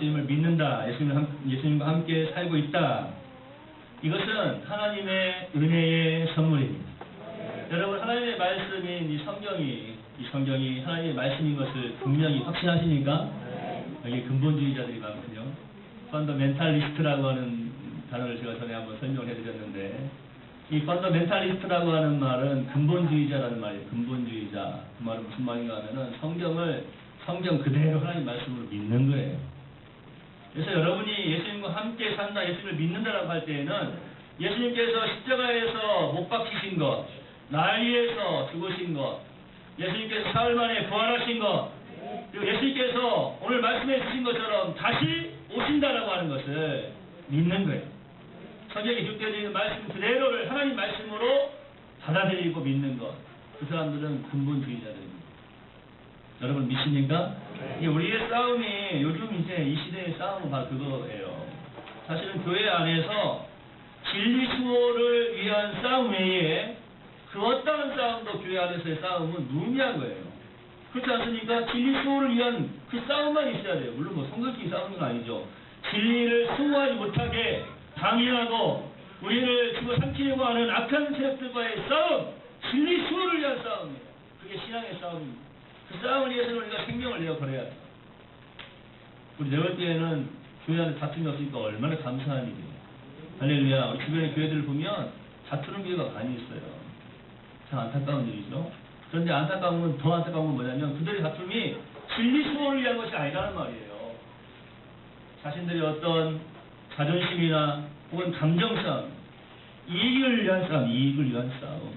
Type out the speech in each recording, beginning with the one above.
예수님을 믿는다, 예수님과 함께 살고 있다. 이것은 하나님의 은혜의 선물입니다. 여러분, 하나님의 말씀인 이 성경이 하나님의 말씀인 것을 분명히 확신하시니까? 여기 근본주의자들이 많거든요. 펀더멘탈리스트라고 하는 단어를 제가 전에 한번 설명을 해드렸는데, 이 펀더멘탈리스트라고 하는 말은 근본주의자라는 말이에요. 근본주의자. 그 말은 무슨 말인가 하면은 성경 그대로 하나님 말씀으로 믿는 거예요. 그래서 여러분이 예수님과 함께 산다, 예수님을 믿는다라고 할 때에는 예수님께서 십자가에서 못 박히신 것, 날 위해서 죽으신 것, 예수님께서 사흘 만에 부활하신 것, 그리고 예수님께서 오늘 말씀해 주신 것처럼 다시 오신다라고 하는 것을 믿는 거예요. 성경에 기록되어 있는 말씀 그대로를 하나님 말씀으로 받아들이고 믿는 것. 그 사람들은 근본주의자들입니다. 여러분 믿습니까? 네. 우리의 싸움이 요즘 이제 이 시대의 싸움은 바로 그거예요. 사실은 교회 안에서 진리 수호를 위한 싸움 외에 그 어떠한 싸움도 교회 안에서의 싸움은 무의미한 거예요. 그렇지 않습니까? 진리 수호를 위한 그 싸움만 있어야 돼요. 물론 뭐 성결끼리 싸우는 건 아니죠. 진리를 수호하지 못하게 방해하고 우리를 집어삼키려고 하는 악한 세력들과의 싸움, 진리 수호를 위한 싸움이에요. 그게 신앙의 싸움입니다. 그 싸움을 위해서는 우리가 생명을 내어 버려야 돼요. 우리 내볼 때에는 교회 안에 다툼이 없으니까 얼마나 감사한 일이에요. 할렐루야. 우리 주변의 교회들을 보면 다투는 교회가 많이 있어요. 참 안타까운 일이죠. 그런데 더 안타까운 건 뭐냐면 그들의 다툼이 진리 수호를 위한 것이 아니라는 말이에요. 자신들의 어떤 자존심이나 혹은 감정 싸움, 이익을 위한 싸움.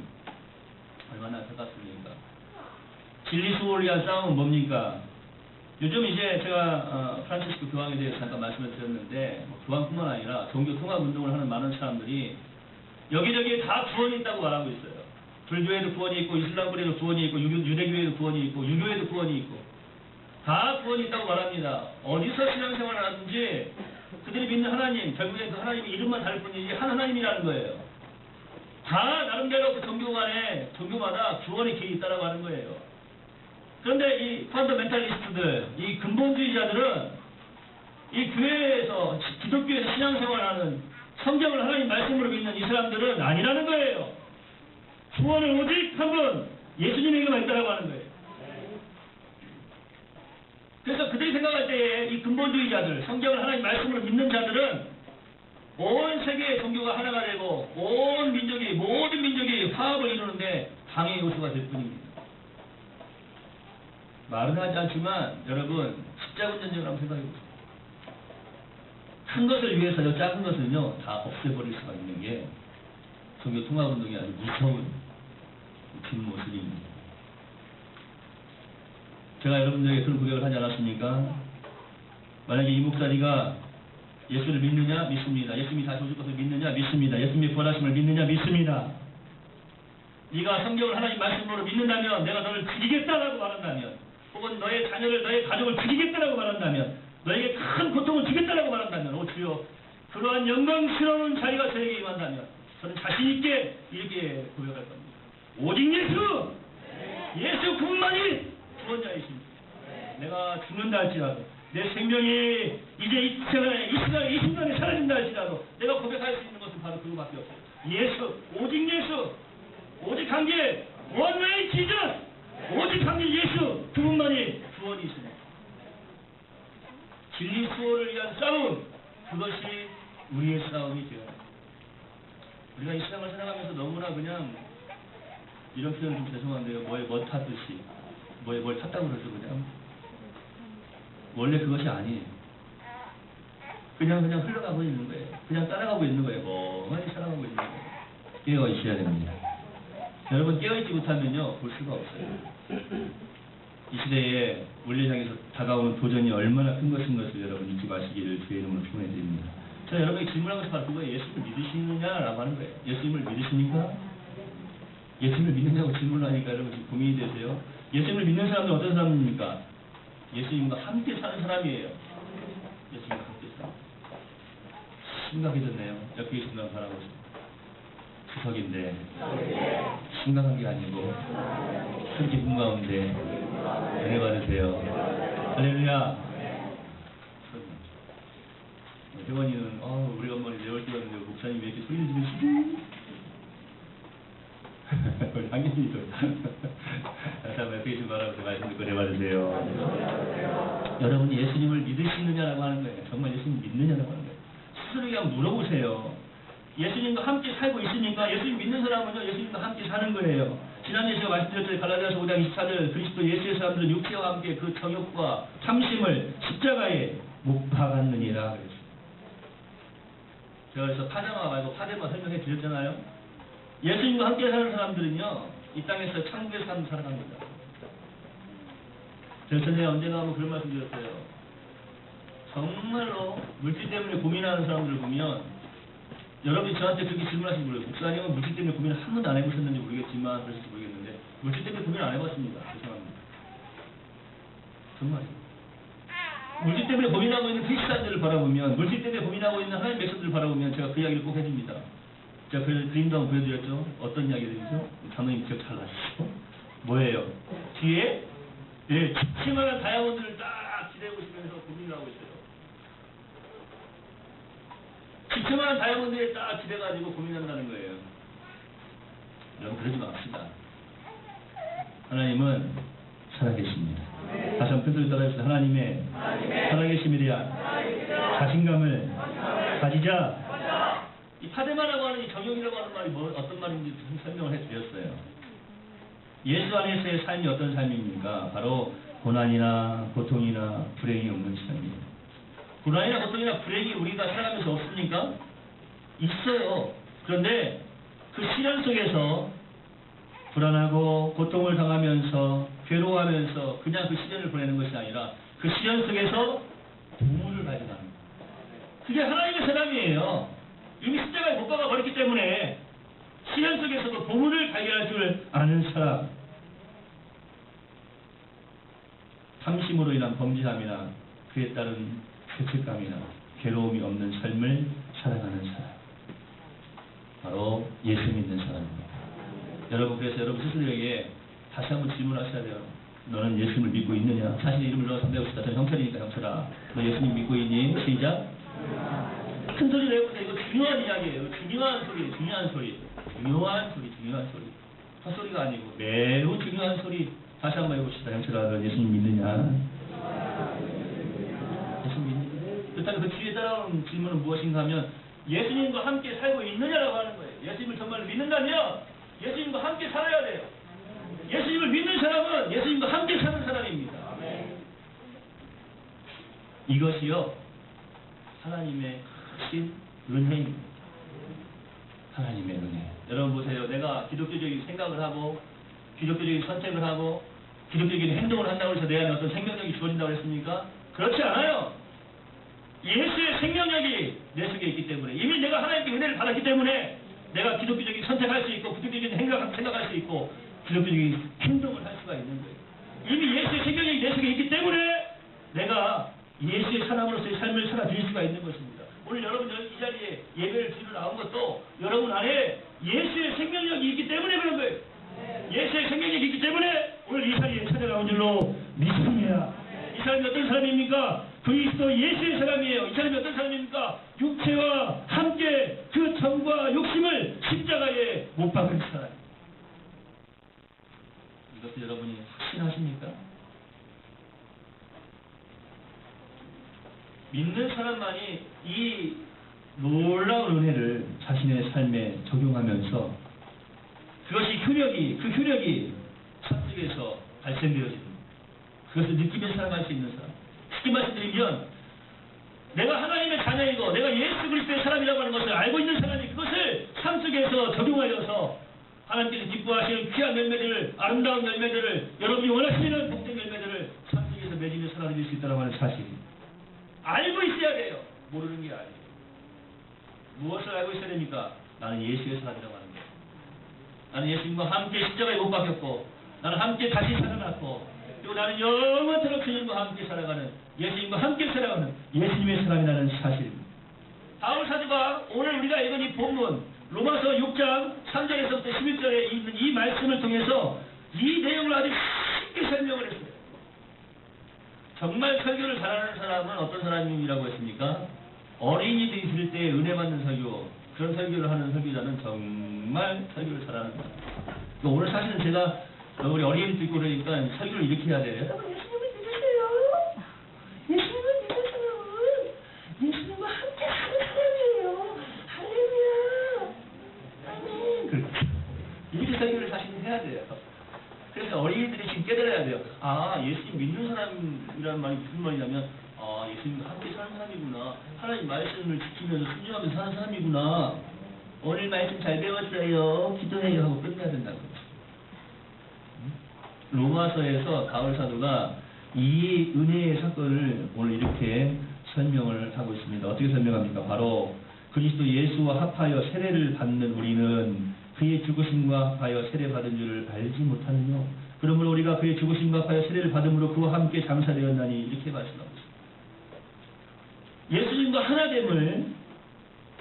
얼마나 안타깝습니까? 진리 수호를 위한 싸움은 뭡니까? 요즘 이제 제가 프란치스코 교황에 대해서 잠깐 말씀을 드렸는데 교황뿐만 아니라 종교 통합 운동을 하는 많은 사람들이 여기저기에 다 구원이 있다고 말하고 있어요. 불교에도 구원이 있고 이슬람교에도 구원이 있고 유대교에도 구원이 있고 유교에도 구원이 있고 다 구원이 있다고 말합니다. 어디서 신앙생활을 하든지 그들이 믿는 하나님, 결국엔 그 하나님의 이름만 다를 뿐이지 한 하나님이라는 거예요. 다 나름대로 그 종교마다 구원의 길이 있다고 하는 거예요. 그런데 이 펀더멘탈리스트들, 이 근본주의자들은 이 교회에서, 기독교에서 신앙생활하는 성경을 하나님 말씀으로 믿는 이 사람들은 아니라는 거예요. 구원은 오직 한 분, 예수님에게만 있다고 하는 거예요. 그래서 그들이 생각할 때에 이 근본주의자들, 성경을 하나님 말씀으로 믿는 자들은 온 세계의 종교가 하나가 되고 모든 민족이 화합을 이루는데 방해 요소가 될 뿐입니다. 말은 하지 않지만 여러분 십자군 전쟁을 한번 생각해 보세요. 큰 것을 위해서요, 작은 것은요 다 없애버릴 수가 있는 게 종교 통합운동이 아주 무서운 뒷모습입니다. 제가 여러분들에게 그런 고백을 하지 않았습니까? 만약에 이 목사리가 예수를 믿느냐? 믿습니다. 예수님이 다시 오실 것을 믿느냐? 믿습니다. 예수님의 부활하심을 믿느냐? 믿습니다. 네가 성경을 하나님 말씀으로 믿는다면, 내가 너를 죽이겠다라고 말한다면, 혹은 너의 자녀를, 너의 가족을 죽이겠다라고 말한다면, 너에게 큰 고통을 주겠다라고 말한다면, 오 주여, 그러한 영광스러운 자리가 저에게 임한다면 저는 자신 있게 이렇게 고백할 겁니다. 오직 예수 그분만이 구원자이십니다. 내가 죽는다 할지라도, 내 생명이 이제 이 순간에 사라진다 할지라도 내가 고백할 수 있는 것은 바로 그거밖에 없어요. 오직 예수, 오직 한 길, one way Jesus, 오직 한 길 예수, 그분만이 구원이 있습니다. 진리 수호를 위한 싸움, 그것이 우리의 싸움이 되어야 합니다. 우리가 이 세상을 살아가면서 너무나 그냥, 이런 표현 좀 죄송한데요, 뭐 탔듯이, 뭘 탔다고 그러죠, 그냥. 원래 그것이 아니에요. 그냥 흘러가고 있는 거예요. 그냥 따라가고 있는 거예요. 멍하니 살아가고 있는 거예요. 깨어 있어야 됩니다. 여러분, 깨어있지 못하면요, 볼 수가 없어요. 이 시대에 우리를 향해서 다가오는 도전이 얼마나 큰 것인 것을 여러분 잊지 마시기를 주의 이름으로 축원해 드립니다. 자, 여러분이 질문한 것이 바로 그거예요. 예수님을 믿으시느냐라고 하는 거예요. 예수님을 믿으십니까? 예수님을 믿느냐고 질문을 하니까 여러분 지금 고민이 되세요. 예수님을 믿는 사람은 어떤 사람입니까? 예수님과 함께 사는 사람이에요. 예수님과 함께 사는. 심각해졌네요. 옆에 계신 분 바라보세요. 추석인데 심각한 게 아니고 큰 기쁨 가운데 은혜 받으세요. 할렐루야. 혜원이는 오래간만에 내 얼굴 봤는데 목사님 왜 이렇게 소리를 지르시지? 우리 한민이도 다시 한번 옆에 계신 바라면서 말씀 듣고 내봐주세요. 여러분이 예수님을 믿으시느냐라고 하는 거예요. 정말 예수님 믿느냐라고 하는 거예요. 스스로에게 한번 물어보세요. 예수님과 함께 살고 있으니까 예수님 믿는 사람은요 예수님과 함께 사는 거예요. 지난주에 제가 말씀드렸죠. 갈라디아서 5장 24절 그리스도 예수의 사람들은 육체와 함께 그 정욕과 탐심을 십자가에 못 박았느니라 그랬어요. 제가 그래서 파데마 말고 파데마 설명해 드렸잖아요. 예수님과 함께 사는 사람들은요 이 땅에서 천국의 삶을 살아갑니다. 제가 전에 언젠가 한번 그런 말씀 드렸어요. 정말로 물질 때문에 고민하는 사람들을 보면 여러분이 저한테 그렇게 질문하신 거예요. 목사님은 물질 때문에 고민을 한 번도 안 해보셨는지 모르겠지만 그러실지 모르겠는데 물질 때문에 고민 안 해봤습니다. 죄송합니다. 정말이에요. 물질 때문에 고민하고 있는 크리스찬들을 바라보면 물질 때문에 고민하고 있는 하나님 백성들을 바라보면 제가 그 이야기를 꼭 해줍니다. 제가 그 그림도 한번 보여드렸죠. 어떤 이야기들이죠? 감독님 기억 잘 나시죠? 뭐예요? 뒤에 지층만한 다이아몬드를 딱 기대고 있으면서 고민을 하고 있어요. 지층만한 다이아몬드에 딱 기대가지고 고민한다는 거예요. 여러분 그러지 맙시다. 하나님은 살아계십니다. 다시 한번 표정을 따라해주세요. 하나님의 살아계심에 대한 자신감을 가지자. 이 파데마라고 하는 이 정욕이라고 하는 말이 어떤 말인지 설명을 해드렸어요. 예수 안에서의 삶이 어떤 삶입니까? 바로 고난이나 고통이나 불행이 없는 삶이에요. 고난이나 고통이나 불행이 우리가 살아가면서 없습니까? 있어요. 그런데 그 시련 속에서 불안하고 고통을 당하면서 괴로워하면서 그냥 그 시련을 보내는 것이 아니라 그 시련 속에서 보물을 발견하는 거예요. 그게 하나님의 사람이에요. 이미 십자가에 못 박아 버렸기 때문에 시련 속에서도 보물을 발견할 줄 아는 사람. 탐심으로 인한 범죄함이나 그에 따른 죄책감이나 괴로움이 없는 삶을 살아가는 사람. 바로 예수 믿는 사람입니다. 여러분 그래서 여러분 스스로에게 다시 한번 질문하셔야 돼요. 너는 예수님을 믿고 있느냐? 자신의 이름을 넣어서 담배하고 싶다. 저는 형철이니까 형철아. 너 예수님 믿고 있니? 시작. 큰 소리 내보세요. 이거 중요한 이야기예요. 중요한 소리, 중요한 소리. 중요한 소리, 중요한 소리. 헛소리가 아니고 매우 중요한 소리. 다시 한번 해봅시다. 형철아, 너 예수님 믿느냐? 예수님 믿느냐? 일단 그 뒤에 따라오는 질문은 무엇인가 하면 예수님과 함께 살고 있느냐라고 하는 거예요. 예수님을 정말 믿는다면 예수님과 함께 살아야 돼요. 예수님을 믿는 사람은 예수님과 함께 사는 사람입니다. 이것이요 하나님의 큰 은혜입니다. 하나님의 은혜. 여러분 보세요. 내가 기독교적인 생각을 하고 기독교적인 선택을 하고 기독교적인 행동을 한다고 해서 내 안에 어떤 생명력이 주어진다고 했습니까? 그렇지 않아요. 예수의 생명력이 내 속에 있기 때문에 이미 내가 하나님께 은혜를 받았기 때문에 내가 기독교적인 선택할 수 있고 기독교적인 생각할 수 있고 기독교적인 행동을 할 수가 있는 거예요. 이미 예수의 생명력이 내 속에 있기 때문에 내가 예수의 사람으로서의 삶을 살아드릴 수가 있는 것입니다. 오늘 여러분 이 자리에 예배를 드리러 나온 것도 여러분 안에 예수의 생명력이 있기 때문에 그런 거예요. 예수의 생명력이 있기 때문에 오늘 이 자리에 찾아나온 줄로 믿습니다. 이 사람이 어떤 사람입니까? 그리스도 예수의 사람이에요. 이 사람이 어떤 사람입니까? 육체와 함께 그 정과 욕심을 십자가에 못 박은 사람. 이것도 여러분이 확신하십니까? 믿는 사람만이 이 놀라운 은혜를 자신의 삶에 적용하면서 그것이 그 효력이 성직에서 발생되어집니다. 그것을 느끼며 살아갈 수 있는 사람. 쉽게 말씀드리면 내가 하나님의 자녀이고 내가 예수 그리스도의 사람이라고 하는 것을 알고 있는 사람이 그것을 삶 속에서 적용하여서 하나님께서 기뻐하시는 귀한 열매들을 아름다운 열매들을 여러분이 원하시는 복된 열매들을 삶 속에서 맺으며 살아드릴 수 있다는 하는 사실입니다. 알고 있어야 돼요. 모르는 게 아니에요. 무엇을 알고 있어야 됩니까? 나는 예수의 사람이라고 하는 거예요. 나는 예수님과 함께 십자가에 못 박혔고 나는 함께 다시 살아났고 그리고 나는 영원토록 주님과 함께 살아가는 예수님과 함께 살아가는 예수님의 사람이라는 사실입니다. 바울 사도가 오늘 우리가 읽은 이 본문 로마서 6장 3절에서부터 11절에 있는 이 말씀을 통해서 이 내용을 아주 쉽게 설명을 했어요. 정말 설교를 잘하는 사람은 어떤 사람이라고 했습니까? 어린이들이 들을 때 은혜 받는 설교, 그런 설교를 하는 설교자는 정말 설교를 잘하는 거예요. 오늘 사실은 제가 우리 어린이들 듣고 그러니까 설교를 이렇게 해야 돼요. 여러분, 예수님을 믿으세요. 예수님을 믿으세요. 예수님과 함께 하는 사람이에요. 할렐루야. 아멘. 이렇게 설교를 사실은 해야 돼요. 그래서 어린이들이 지금 깨달아야 돼요. 아, 예수님 믿는 사람이라는 말이 무슨 말이냐면, 아, 예수님과 함께 사는 사람이구나. 하나님 말씀을 지키면서 순종하면서 사는 사람이구나. 오늘 말씀 잘 배웠어요. 기도해요. 하고 끝내야 된다고. 로마서에서 바울 사도가 이 은혜의 사건을 오늘 이렇게 설명을 하고 있습니다. 어떻게 설명합니까? 바로 그리스도 예수와 합하여 세례를 받는 우리는 그의 죽으심과 합하여 세례받은 줄을 알지 못하느뇨. 그러므로 우리가 그의 죽으심과 합하여 세례를 받음으로 그와 함께 장사되었나니 이렇게 말씀하고 있습니다. 예수님과 하나됨을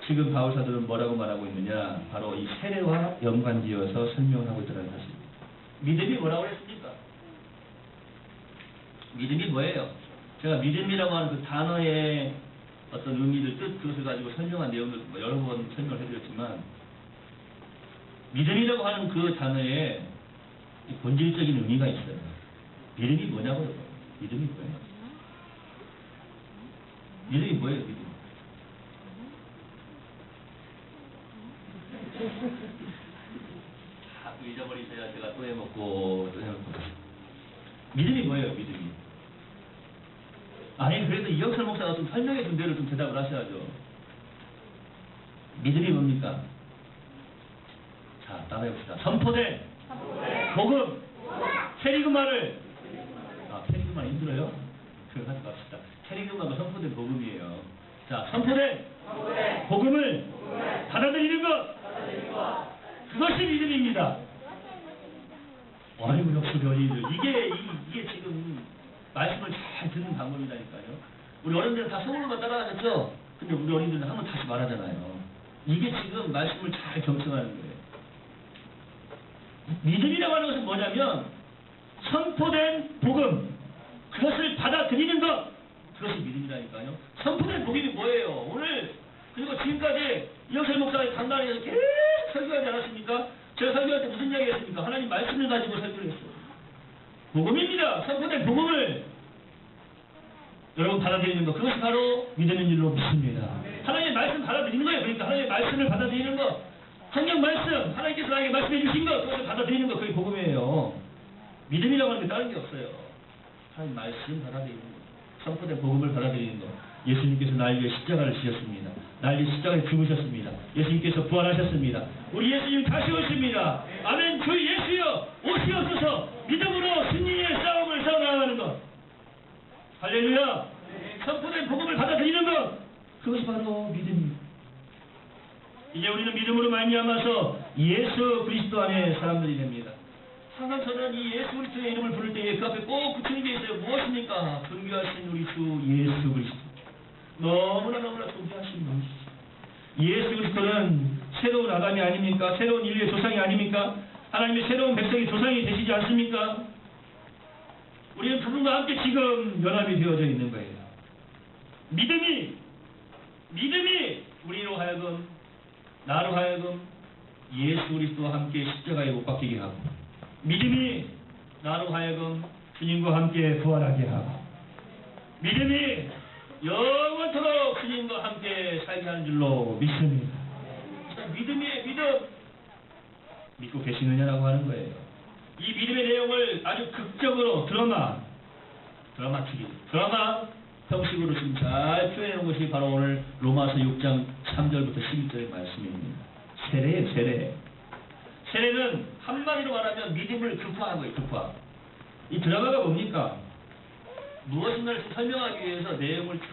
지금 바울 사도는 뭐라고 말하고 있느냐? 바로 이 세례와 연관지어서 설명을 하고 있다는 사실입니다. 믿음이 뭐라고 했습니까? 믿음이 뭐예요? 제가 믿음이라고 하는 그 단어의 어떤 의미를 뜻 그것을 가지고 설명한 내용을 여러 번 설명을 해드렸지만 믿음이라고 하는 그 단어에 본질적인 의미가 있어요. 믿음이 뭐냐고요? 믿음이 뭐예요? 믿음이 뭐예요? 믿음? 자꾸 잊어버리세요. 제가 또 해먹고 또 해먹고. 믿음이 뭐예요? 믿음이? 아니 그래도 이영철 목사가 좀 설명해 준 대로 좀 대답을 하셔야죠. 믿음이 뭡니까? 자, 따라해봅시다. 선포된 복음, 캐리그마를, 캐리그마 힘들어요? 그럼 하지 맙시다. 캐리그마가 선포된 복음이에요. 자, 선포된 복음을 받아들이는 것, 그것이 믿음입니다. 아이고, 역시 어린이들. 이게 지금 말씀을 잘 듣는 방법이라니까요. 우리 어른들은 다 성으로만 따라하셨죠? 근데 우리 어린이들은 한번 다시 말하잖아요. 이게 지금 말씀을 잘 경청하는 거예요. 믿음이라고 하는 것은 뭐냐면 선포된 복음, 그것을 받아들이는 것, 그것이 믿음이라니까요. 선포된 복음이 뭐예요? 오늘 그리고 지금까지 이영철 목사의 강단에서 계속 설교하지 않았습니까? 제가 설교할 때 무슨 이야기 했습니까? 하나님 말씀을 가지고 설교를 했어요. 복음입니다. 선포된 복음을 여러분 받아들이는 것, 그것이 바로 믿음인 줄로 믿습니다. 하나님의 말씀 받아들이는 거예요. 그러니까 하나님의 말씀을 받아들이는 것, 성경 말씀, 하나님께서 나에게 말씀해 주신 것, 그것을 받아들이는 것, 그게 복음이에요. 믿음이라고 하는 게 다른 게 없어요. 하나님 말씀 받아들이는 것, 선포된 복음을 받아들이는 것. 예수님께서 나를 위해 십자가를 지셨습니다. 나를 위해 십자가에 죽으셨습니다. 예수님께서 부활하셨습니다. 우리 예수님 다시 오십니다. 아멘. 주 예수여 오시옵소서. 믿음으로 승리의 싸움을 싸워나가는 것. 할렐루야. 선포된 복음을 받아들이는 것, 그것이 바로 믿음입니다. 이제 우리는 믿음으로 말미암아서 예수 그리스도 안에 사람들이 됩니다. 항상 저는 이 예수 그리스도의 이름을 부를 때에 그 앞에 꼭 붙이는 게 있어요. 무엇입니까? 존귀하신 우리 주 예수 그리스도. 너무나 존귀하신 분이시죠. 예수 그리스도는 새로운 아담이 아닙니까? 새로운 인류의 조상이 아닙니까? 하나님의 새로운 백성의 조상이 되시지 않습니까? 우리는 그분과 함께 지금 연합이 되어져 있는 거예요. 믿음이 우리로 하여금, 나로 하여금 예수 그리스도와 함께 십자가에 못 박히게 하고, 믿음이 나로 하여금 주님과 함께 부활하게 하고, 믿음이 영원토록 주님과 함께 살게 하는 줄로 믿습니다. 믿음이에요. 믿음. 믿고 계시느냐라고 하는 거예요. 이 믿음의 내용을 아주 극적으로 드라마 형식으로 지금 잘 표현해 놓은 것이 바로 오늘 로마서 6장 3절부터 11절의 말씀입니다. 세례예요, 세례. 세례는 한마디로 말하면 믿음을 극화한 거예요, 극화. 이 드라마가 뭡니까? 무엇인가를 설명하기 위해서 내용을 쫙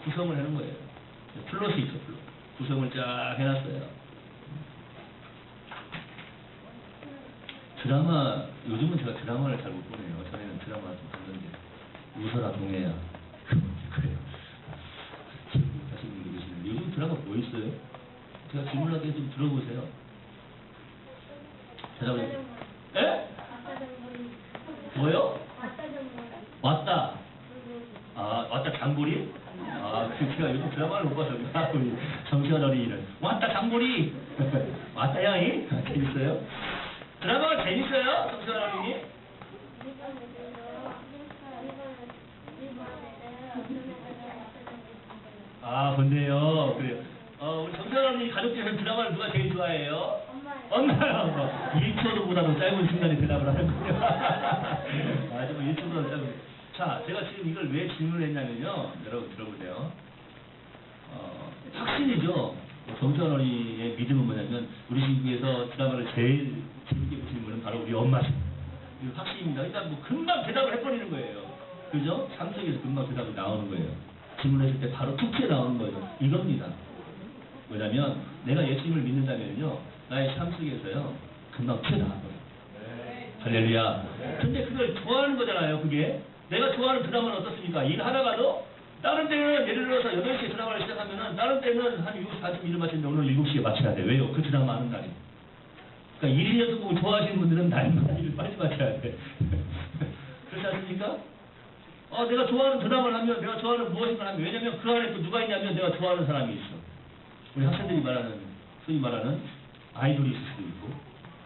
구성을 하는 거예요. 플롯이 있죠, 플롯. 구성을 쫙 해놨어요. 드라마, 요즘은 제가 드라마를 잘 못 보네요. 전에는 드라마 좀 봤는데. 웃어라 동해야. 그래요. 하시는 분들 계시는데 요즘 드라마 뭐 있어요? 제가 질문할 때 좀 들어보세요. 대답을 해주세요. 에? 뭐요? 왔다. 아, 왔다 장보리? 아, 제가 요즘 드라마를 못 봐서 우리 정시환 어린이는 왔다 장보리 왔다 양이 재밌어요? 드라마가 재밌어요? 정시환 어린이? 아, 본데요. 그래요. 우리 정시환 어린이 가족 중에서 드라마를 누가 제일 좋아해요? 엄마요. 1초도보다도 짧은 순간에 대답을 하는군요. 아, 정말 1초보다 짧은. 자, 제가 지금 이걸 왜 질문을 했냐면요. 여러분 들어보세요. 확신이죠. 정시환 어린이의 믿음은 뭐냐면 우리 친구에서 드라마를 제일 재밌게 보시는 분은 바로 우리 엄마죠. 이거 확신입니다. 일단 뭐 금방 대답을 해버리는 거예요. 그죠? 삶 속에서 금방 대답이 나오는 거예요. 질문했을 때 바로 툭 튀어나오는 거예요. 이겁니다. 뭐냐면 내가 예수님을 믿는다면요. 나의 삶 속에서요. 금방 튀어나와버려요. 할렐루야. 근데 그걸 좋아하는 거잖아요. 그게. 내가 좋아하는 드라마는 어떻습니까? 일하다가도 다른 때는 예를 들어서 8시에 드라마를 시작하면은 다른 때는 한 7시 반쯤 일을 마치는데 오늘 7시에 마쳐야 돼. 왜요? 그 드라마 하는 날이. 그러니까 1인 연속곡을 좋아하시는 분들은 날마다 일을 빨리 마쳐야 돼. 그렇지 않습니까? 내가 좋아하는 드라마를 하면 내가 좋아하는 무엇인가 하면 왜냐면 그 안에 또 누가 있냐면 내가 좋아하는 사람이 있어. 우리 학생들이 말하는 소위 말하는 아이돌이 있을 수도 있고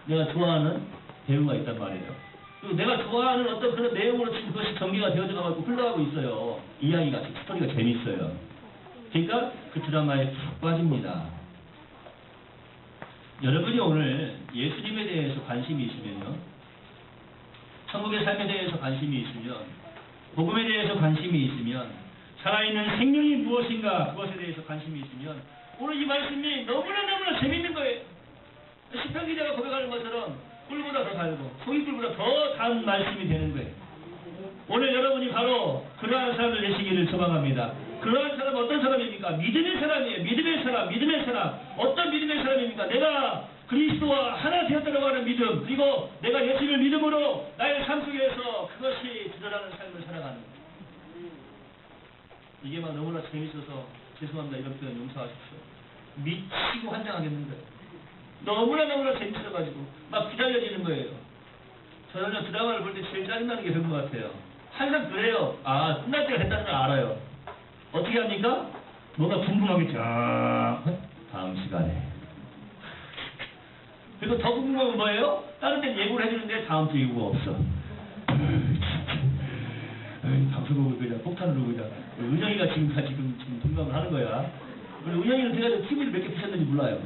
내가 좋아하는 배우가 있단 말이에요. 그리고 내가 좋아하는 어떤 그런 내용으로 지금 그것이 전개가 되어져 가지고 흘러가고 있어요. 이야기가 스토리가 재밌어요. 그러니까 그 드라마에 푹 빠집니다. 여러분이 오늘 예수님에 대해서 관심이 있으면요. 천국의 삶에 대해서 관심이 있으면 복음에 대해서 관심이 있으면 살아있는 생명이 무엇인가 그것에 대해서 관심이 있으면 오늘 이 말씀이 너무나 재밌는 거예요. 시편 기자가 고백하는 것처럼 꿀보다 더 달고 소위 꿀보다 더 단 말씀이 되는 거예요. 오늘 여러분이 바로 그러한 사람을 되시기를 소망합니다. 그러한 사람은 어떤 사람입니까? 믿음의 사람이에요. 믿음의 사람. 어떤 믿음의 사람입니까? 내가 그리스도와 하나 되었다고 하는 믿음, 그리고 내가 예수님을 믿음으로 나의 삶 속에서 그것이 드러나는 삶을 살아가는 거예요. 이게 막 너무나 재밌어서 죄송합니다. 이런 표현 용서하십시오. 미치고 환장하겠는데 너무나 재밌어가지고 막 기다려지는 거예요. 저는 드라마를 볼 때 제일 짜증나는 게 그런 것 같아요. 항상 그래요. 끝날 때가 됐다는 걸 알아요. 어떻게 합니까? 뭔가 궁금하겠죠. 다음 시간에. 그리고 더 궁금한 건 뭐예요? 다른 데는 예고를 해주는데 다음 주 예고가 없어. 방송국을 그냥 폭탄으로 그냥 은영이가 지금 동감을 하는 거야. 우리 은영이는 제가 TV를 몇 개 부셨는지 몰라요.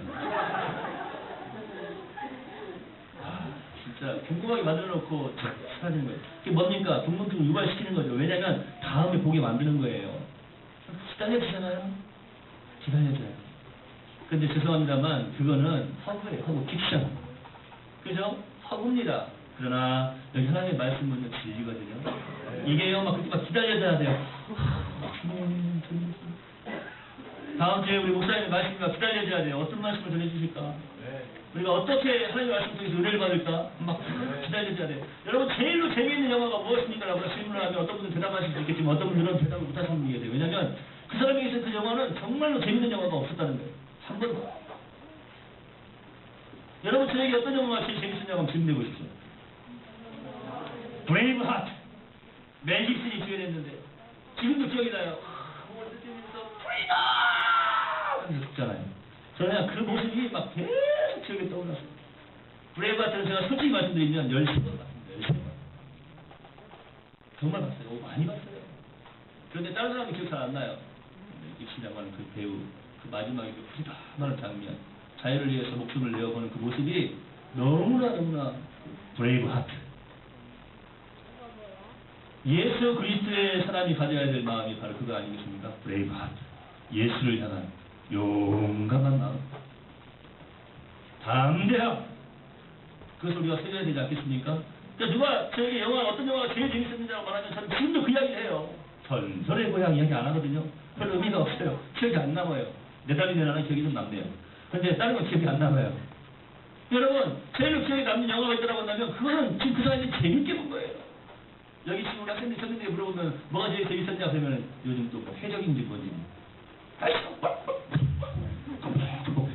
진짜 궁금하게 만들어놓고 사라지는 거예요. 그게 뭡니까? 궁금증을 유발시키는 거죠. 왜냐면 다음에 보게 만드는 거예요. 기다려주잖아요. 기다려줘요. 근데 죄송합니다만 그거는 허구예요. 허구. 픽션. 그죠? 허구입니다. 그러나 여기 하나님의 말씀은 진리거든요. 이게요 막 그렇게 막 기다려줘야 돼요. 다음 주에 우리 목사님의 말씀과 기다려줘야 돼요. 어떤 말씀을 전해주실까? 우리가 어떻게 하나님의 말씀 통해서 은혜를 받을까? 막 기다려줘야 돼요. 여러분 제일로 재미있는 영화가 무엇입니까? 라고 질문을 하면 어떤 분은 대답하실 수 있겠지만 어떤 분들은 대답을 못하시는 분이 계세요. 왜냐하면 그 사람에게서 그 영화는 정말로 재미있는 영화가 없었다는 거예요. 한 번도. 여러분 저에게 어떤 영화가 제일 재밌었냐고 한번 질문해 보십시오. 브레이브 하트. 멜 깁슨이 주연했는데 지금도 기억이 나요. 프리덤! 죽잖아요. 저는 그냥 그 모습이 막 계속 기억에 떠올랐어요. 브레이브 하트는 제가 솔직히 말씀드리면 10번 봤습니다. 10번. 정말 봤어요. 많이 봤어요. 그런데 다른 사람은 기억 잘 안 나요. 입신이라고 하는 그 배우, 그 마지막에 그 후리다마는 장면, 자유를 위해서 목숨을 내어보는 그 모습이 너무나 브레이브 하트. 예수 그리스도의 사람이 가져야 될 마음이 바로 그거 아니겠습니까? 브레이브 하트. 예수를 향한 용감한 마음. 담대함. 그것을 우리가 세워야 되지 않겠습니까? 그러니까 누가 저에게 어떤 영화가 제일 재밌었느냐고 말하면 저는 지금도 그 이야기를 해요. 전설의 고향 이야기 안 하거든요. 별 의미가 없어요. 기억이 안 남아요. 네달리 내나는 기억이 좀 남네요. 근데 다른 건 기억이 안 남아요. 여러분, 제일 기억에 남는 영화가 있다고 한다면 그거는 지금 그 사람이 재밌게 본 거예요. 여기 지금 우리 학생들 청년들이 물어보면 뭐가 제일 재밌었냐 그러면 요즘 또 뭐 해적인지 뭔지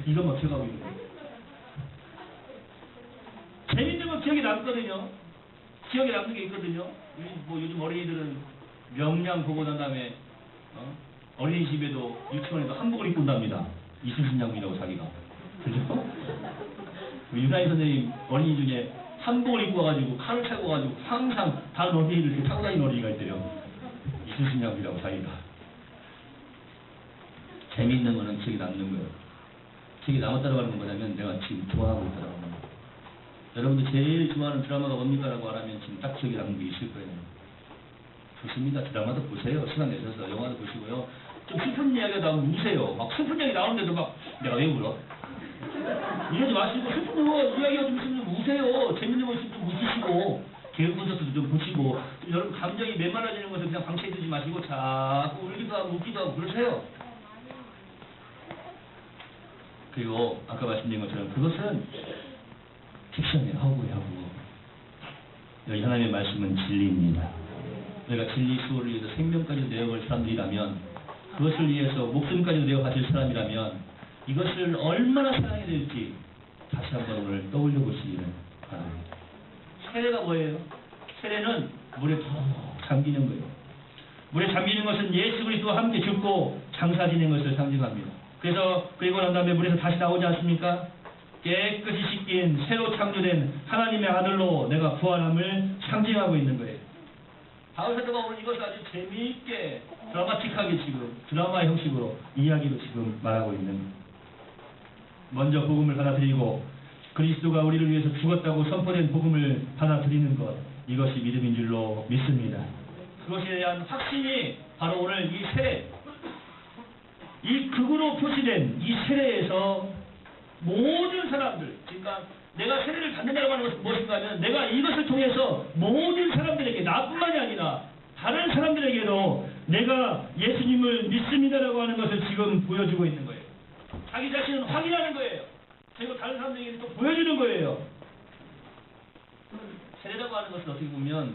이것만 기억하고 있는 거예요. 재밌는 건 기억에 남거든요. 기억에 남는 게 있거든요. 뭐 요즘 어린이들은 명량 보고 난 다음에 어린이집에도 유치원에도 한복을 입고 온답니다. 이순신 장군이라고 자기가. 그죠? 유나희 선생님 어린이 중에 한복을 입고 와가지고 칼을 차고 와가지고 항상 다른 어린이를 이렇게 타고 다니는 어린이가 있대요. 이순신 장군이라고 자기가. 재미있는 거는 기억이 남는 거예요. 기억이 남았다고 하는 건 뭐냐면 내가 지금 좋아하고 있다고 하는 거예요. 여러분들 제일 좋아하는 드라마가 뭡니까? 라고 하면 지금 딱 기억이 남는 게 있을 거예요. 좋습니다. 드라마도 보세요. 시간 내셔서 영화도 보시고요. 좀 슬픈 이야기가 나오면 우세요. 막 슬픈 이야기 나오는데도 막 내가 왜 울어? 이러지 마시고 슬픈 이야기가 좀 있으면 우세요. 재밌는 거 있으면 좀 웃으시고 개그 콘서트도 좀 보시고 여러분 감정이 메말라지는 것을 그냥 방치해두지 마시고 자꾸 울기도 하고 웃기도 하고 그러세요. 그리고 아까 말씀드린 것처럼 그것은 픽션이에요. 하고 여기 하나님의 말씀은 진리입니다. 우리가 진리 수호를 위해서 생명까지 내어갈 사람들이라면 그것을 위해서 목숨까지 내어가실 사람이라면 이것을 얼마나 사랑해야 될지 다시 한번 오늘 떠올려 보시기를 바랍니다. 세례가 뭐예요? 세례는 물에 푹 잠기는 거예요. 물에 잠기는 것은 예수 그리스도와 함께 죽고 장사 지낸 것을 상징합니다. 그래서 그리고 난 다음에 물에서 다시 나오지 않습니까? 깨끗이 씻긴 새로 창조된 하나님의 아들로 내가 부활함을 상징하고 있는 거예요. 바울 사도가 오늘 이것을 아주 재미있게 드라마틱하게 지금 드라마 형식으로 이야기로 지금 말하고 있는 거예요. 먼저 복음을 받아들이고 그리스도가 우리를 위해서 죽었다고 선포된 복음을 받아들이는 것, 이것이 믿음인 줄로 믿습니다. 그것에 대한 확신이 바로 오늘 이 세례, 이 극으로 표시된 이 세례에서 모든 사람들, 그러니까 내가 세례를 받는다고 하는 것은 무엇인가 하면 내가 이것을 통해서 모든 사람들에게, 나뿐만이 아니라 다른 사람들에게도 내가 예수님을 믿습니다라고 하는 것을 지금 보여주고 있는 거예요. 자기 자신은 확인하는 거예요. 그리고 다른 사람들에게 또 보여주는 거예요. 세례라고 하는 것은 어떻게 보면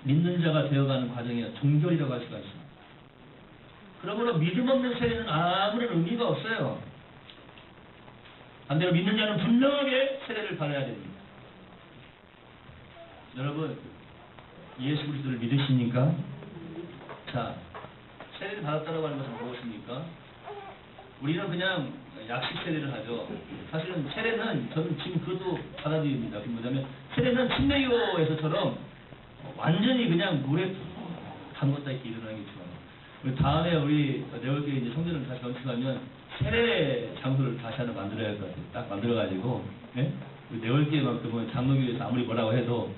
믿는 자가 되어가는 과정의 종결이라고 할 수가 있습니다. 그러므로 믿음 없는 세례는 아무런 의미가 없어요. 반대로 믿는 자는 분명하게 세례를 받아야 됩니다. 여러분, 예수 그리스도를 믿으십니까? 자, 세례를 받았다고 하는 것은 무엇입니까? 우리는 그냥 약식 세례를 하죠. 사실은 세례는 저는 지금 그것도 받아들입니다. 그게 뭐냐면 세례는 침례교에서처럼 완전히 그냥 물에 담궜다 이렇게 일어나는 게 좋아요. 우리 다음에 우리 내월교회 이제 성전을 다시 건축하면 세례 장소를 다시 하나 만들어야 할 것 같아요. 딱 만들어가지고, 네? 우리 내월교회만큼은 장로교회에서 아무리 뭐라고 해도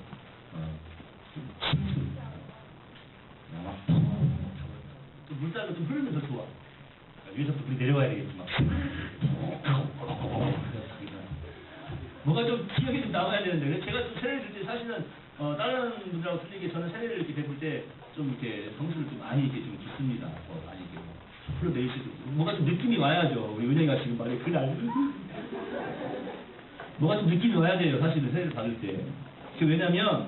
또 물살도 좀 흐르면 더 좋아. 위에서부터 불이 내려와야 되겠지 막. 뭐가 좀 기억이 좀 나와야 되는데 제가 좀 세례를 줄 때 사실은 다른 분들하고 틀리게 저는 세례를 이렇게 베풀 때 좀 이렇게 성수를 좀 많이 이렇게 좀 붓습니다. 많이 이렇게 풀로 내리시고 뭔가 좀 느낌이 와야죠. 우리 은혜가 지금 말해 그날 뭐가 좀 느낌이 와야 돼요. 사실은 세례를 받을 때. 왜냐면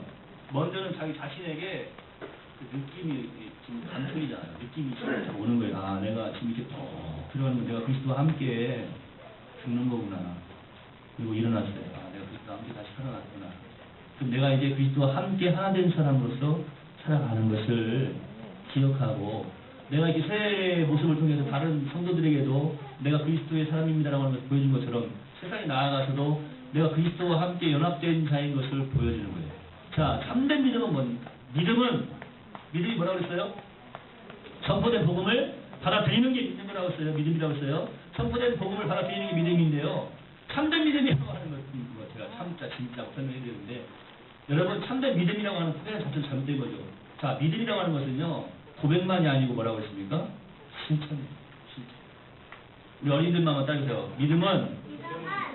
먼저는 자기 자신에게 그 느낌이 지금 감촉이잖아요. 느낌이 지금 오는 거예요. 아, 내가 지금 이렇게 톡 들어가는 거, 내가 그리스도와 함께 죽는 거구나. 그리고 일어났어요. 아, 내가 그리스도와 함께 다시 살아났구나. 그럼 내가 이제 그리스도와 함께 하나 된 사람으로서 살아가는 것을 기억하고, 내가 이렇게 새 모습을 통해서 다른 성도들에게도 내가 그리스도의 사람입니다라고 하는 것을 보여준 것처럼 세상에 나아가서도 내가 그리스도와 함께 연합된 자인 것을 보여주는 거예요. 자, 참된 믿음은 뭡니까? 믿음이 뭐라고 그랬어요? 선포된 복음을 받아들이는 게 믿음이라고 했어요. 믿음이라고 했어요. 선포된 복음을 받아들이는 게 믿음인데요. 참된 믿음이라고 하는 것은 제가 참자 진짜 설명해 드렸는데, 여러분 참된 믿음이라고 하는 표현 자체가 잘못된 거죠. 자, 믿음이라고 하는 것은요, 고백만이 아니고 뭐라고 했습니까? 실천이에요. 실천. 우리 어린이들만 따르세요. 믿음은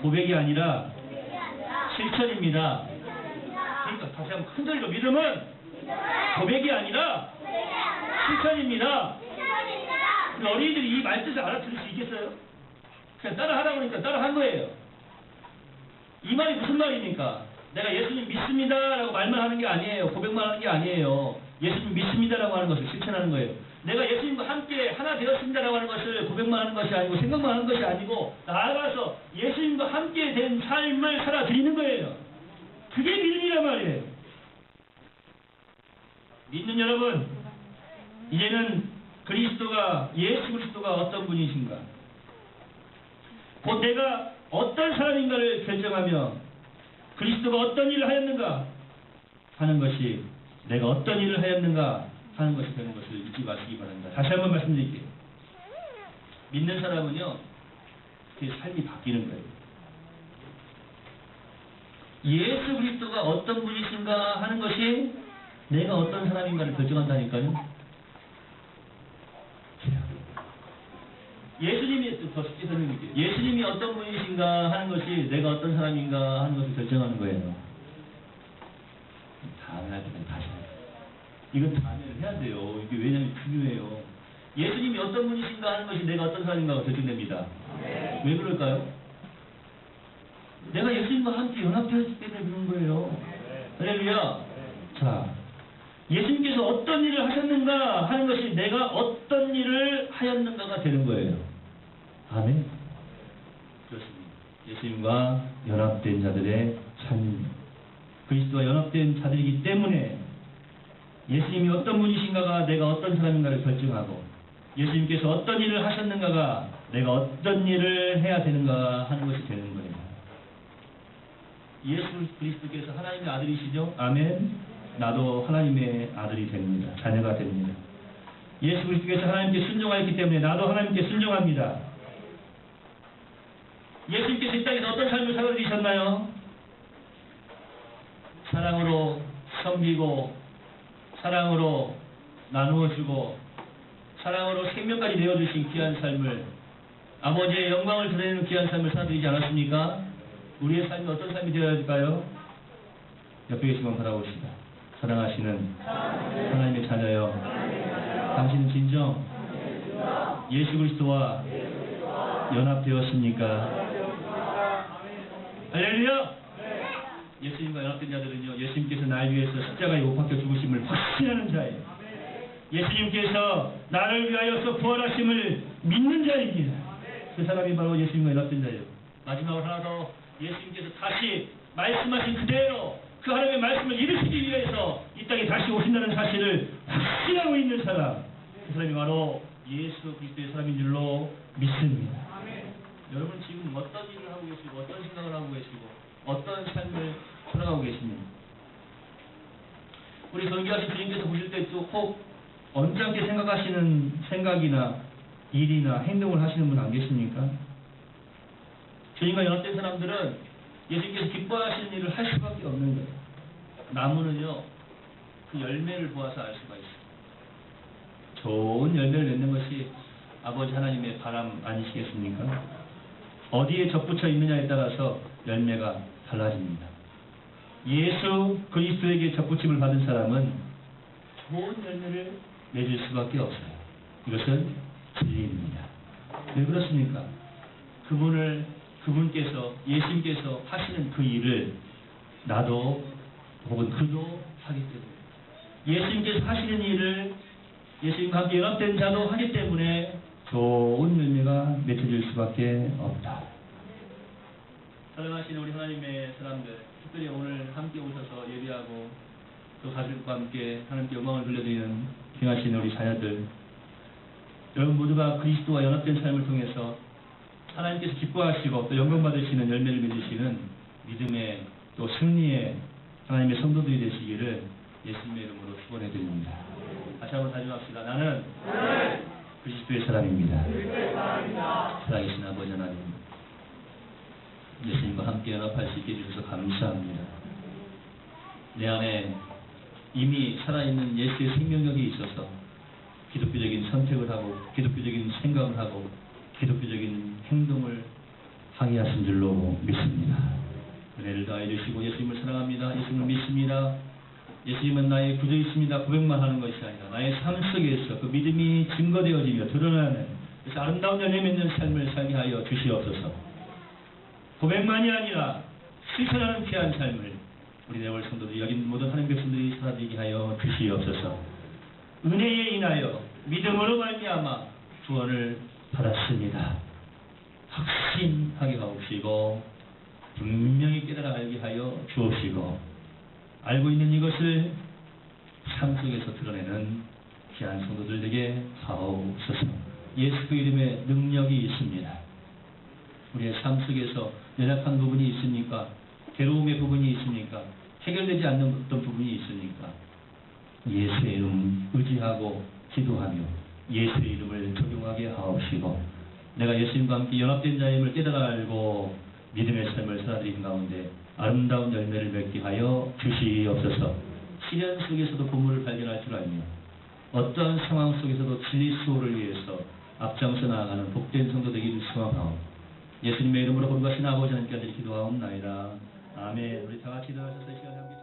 고백이 아니라 실천입니다. 그러니까 다시 한번 큰 소리로, 믿음은 고백이 아니라 실천입니다. 우리 어린이들이 이 말뜻을 알아들을 수 있겠어요? 그냥 따라하라고 하니까 따라한 거예요. 이 말이 무슨 말입니까? 내가 예수님 믿습니다 라고 말만 하는 게 아니에요. 고백만 하는 게 아니에요. 예수님 믿습니다 라고 하는 것을 실천하는 거예요. 내가 예수님과 함께 하나 되었습니다 라고 하는 것을 고백만 하는 것이 아니고 생각만 하는 것이 아니고 나아가서 예수님과 함께 된 삶을 살아드리는 거예요. 그게 믿음이란 말이에요. 믿는 여러분, 이제는 예수 그리스도가 어떤 분이신가, 곧 내가 어떤 사람인가를 결정하며 그리스도가 어떤 일을 하였는가 하는 것이, 내가 어떤 일을 하였는가 하는 것이 되는 것을 잊지 마시기 바랍니다. 다시 한번 말씀드릴게요. 믿는 사람은요, 그 삶이 바뀌는 거예요. 예수 그리스도가 어떤 분이신가 하는 것이 내가 어떤 사람인가를 결정한다니까요. 예수님이, 더 쉽게 설명드릴게요. 예수님이 어떤 분이신가 하는 것이 내가 어떤 사람인가 하는 것을 결정하는 거예요. 다음에 할 때는 다시 해요. 이건 다음에 해야 돼요. 이게 왜냐면 중요해요. 예수님이 어떤 분이신가 하는 것이 내가 어떤 사람인가가 결정됩니다. 네. 왜 그럴까요? 내가 예수님과 함께 연합되었기 때문에 그런 거예요. 할렐루야. 자, 예수님께서 어떤 일을 하셨는가 하는 것이 내가 어떤 일을 하였는가가 되는 거예요. 아멘. 그렇습니다. 예수님과 연합된 자들의 삶, 그리스도와 연합된 자들이기 때문에 예수님이 어떤 분이신가가 내가 어떤 사람인가를 결정하고, 예수님께서 어떤 일을 하셨는가가 내가 어떤 일을 해야 되는가 하는 것이 되는 거예요. 예수 그리스도께서 하나님의 아들이시죠? 아멘. 나도 하나님의 아들이 됩니다. 자녀가 됩니다. 예수 그리스도께서 하나님께 순종하였기 때문에 나도 하나님께 순종합니다. 예수님께서 이 땅에서 어떤 삶을 살아주셨나요? 사랑으로 섬기고, 사랑으로 나누어주고, 사랑으로 생명까지 내어주신 귀한 삶을, 아버지의 영광을 드러내는 귀한 삶을 살아드리지 않았습니까? 우리의 삶이 어떤 삶이 되어야 할까요? 옆에 계신 분 바라봅시다. 사랑하시는 하나님의 자녀여, 당신은 진정 예수 그리스도와 연합되었습니까? 할렐루야! 예수님과 연합된 자들은요, 예수님께서 나를 위해서 십자가에 못 박혀 죽으심을 확신하는 자예요. 예수님께서 나를 위하여서 부활하심을 믿는 자입니다. 그 사람이 바로 예수님과 연합된 자예요. 마지막으로 하나 더, 예수님께서 다시 말씀하신 그대로 그 하나님의 말씀을 이루시기 위해서 이 땅에 다시 오신다는 사실을 확신하고 있는 사람, 그 사람이 바로 예수 그리스도의 사람인 줄로 믿습니다. 여러분 지금 어떤 일을 하고 계시고, 어떤 생각을 하고 계시고, 어떤 삶을 살아가고 계십니까? 우리 존귀하신 주님께서 보실 때 또 꼭 언짢게 생각하시는 생각이나 일이나 행동을 하시는 분 안 계십니까? 주님과 연합된 사람들은 예수님께서 기뻐하시는 일을 할 수밖에 없는 거예요. 나무는요, 그 열매를 보아서 알 수가 있어요. 좋은 열매를 맺는 것이 아버지 하나님의 바람 아니시겠습니까? 어디에 접붙여 있느냐에 따라서 열매가 달라집니다. 예수 그리스도에게 접붙임을 받은 사람은 좋은 열매를 맺을 수밖에 없어요. 이것은 진리입니다. 왜 그렇습니까? 그분께서, 예수님께서 하시는 그 일을 나도 혹은 그도 하기 때문에, 예수님께서 하시는 일을 예수님과 함께 연합된 자도 하기 때문에 좋은 열매가 맺혀질 수밖에 없다. 사랑하시는 우리 하나님의 사람들, 특별히 오늘 함께 오셔서 예배하고 또 가족과 함께 하나님께 영광을 돌려드리는 귀하신 우리 자녀들, 여러분 모두가 그리스도와 연합된 삶을 통해서 하나님께서 기뻐하시고 또 영광 받으시는 열매를 맺으시는 믿음의 또 승리의 하나님의 성도들이 되시기를 예수님의 이름으로 축원해 드립니다. 다시 한번 다짐합시다. 나는 그리스도의 사람입니다. 살아계신 아버지 하나님, 예수님과 함께 연합할 수 있게 해주셔서 감사합니다. 내 안에 이미 살아있는 예수의 생명력이 있어서 기독교적인 선택을 하고, 기독교적인 생각을 하고, 기독교적인 행동을 하게 하신 줄로 믿습니다. 은혜를 다해 주시고 예수님을 사랑합니다. 예수님을 믿습니다. 예수님은 나의 구주이십니다. 고백만 하는 것이 아니라 나의 삶 속에서 그 믿음이 증거되어지며 드러나는 그래서 아름다운 열매 맺는 삶을 살게 하여 주시옵소서. 고백만이 아니라 실천하는 귀한 삶을 우리 내월 성도들, 여기 모든 하나님 백성들이 살아들게 하여 주시옵소서. 은혜에 인하여 믿음으로 말미암아 구원을 받았습니다. 확신하게 하옵시고 분명히 깨달아 알게 하여 주옵시고, 알고 있는 이것을 삶 속에서 드러내는 귀한 성도들 되게 하옵소서. 예수 그 이름에 능력이 있습니다. 우리의 삶 속에서 연약한 부분이 있습니까? 괴로움의 부분이 있습니까? 해결되지 않는 어떤 부분이 있습니까? 예수의 이름 의지하고 기도하며 예수의 이름을 적용하게 하옵시고, 내가 예수님과 함께 연합된 자임을 깨달아 알고 믿음의 삶을 살아드린 가운데 아름다운 열매를 맺게 하여 주시옵소서. 시련 속에서도 보물을 발견할 줄 알며 어떠한 상황 속에서도 진리 수호를 위해서 앞장서 나아가는 복된 성도 되기를 소망하오. 예수님의 이름으로 거룩하신 아버지 하나님께 기도하옵나이다. 아멘. 우리 다 같이 일어나셔서 이 시간에 함께